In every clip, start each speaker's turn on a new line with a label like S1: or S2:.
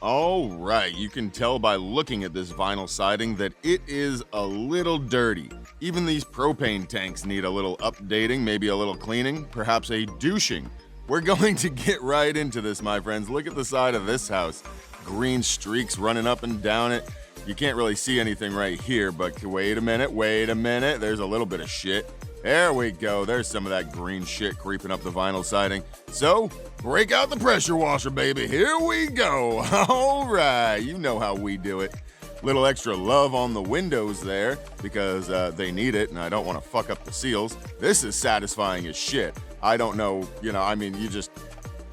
S1: All right, you can tell by looking at this vinyl siding that it is a little dirty. Even these propane tanks need a little updating, maybe a little cleaning, perhaps a douching. We're going to get right into this, my friends. Look at the side of this house. Green streaks running up and down it. You can't really see anything right here, but wait a minute. There's a little bit of shit. There we go. There's some of that green shit creeping up the vinyl siding. So, break out the pressure washer, baby. Here we go. All right. You know how we do it. Little extra love on the windows there because they need it, and I don't want to fuck up the seals. This is satisfying as shit. I don't know, you just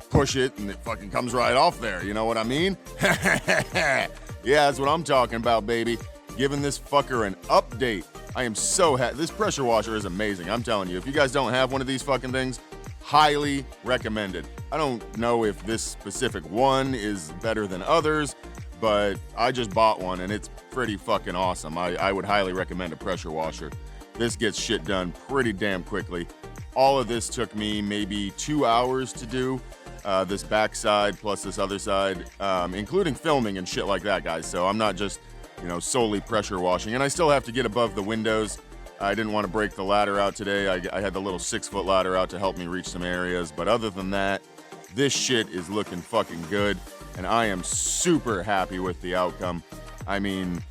S1: push it and it fucking comes right off there. You know what I mean? Yeah, that's what I'm talking about, baby. Giving this fucker an update. I am so happy. This pressure washer is amazing. I'm telling you, if you guys don't have one of these fucking things, highly recommended. I don't know if this specific one is better than others, but I just bought one and it's pretty fucking awesome. I would highly recommend a pressure washer. This gets shit done pretty damn quickly. All of this took me maybe 2 hours to do. This back side plus this other side, including filming and shit like that, guys. So I'm not just solely pressure washing. And I still have to get above the windows. I didn't want to break the ladder out today. I had the little 6-foot ladder out to help me reach some areas. But other than that, this shit is looking fucking good. And I am super happy with the outcome. I mean,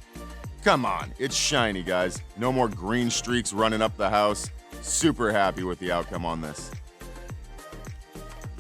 S1: come on. It's shiny, guys. No more green streaks running up the house. Super happy with the outcome on this.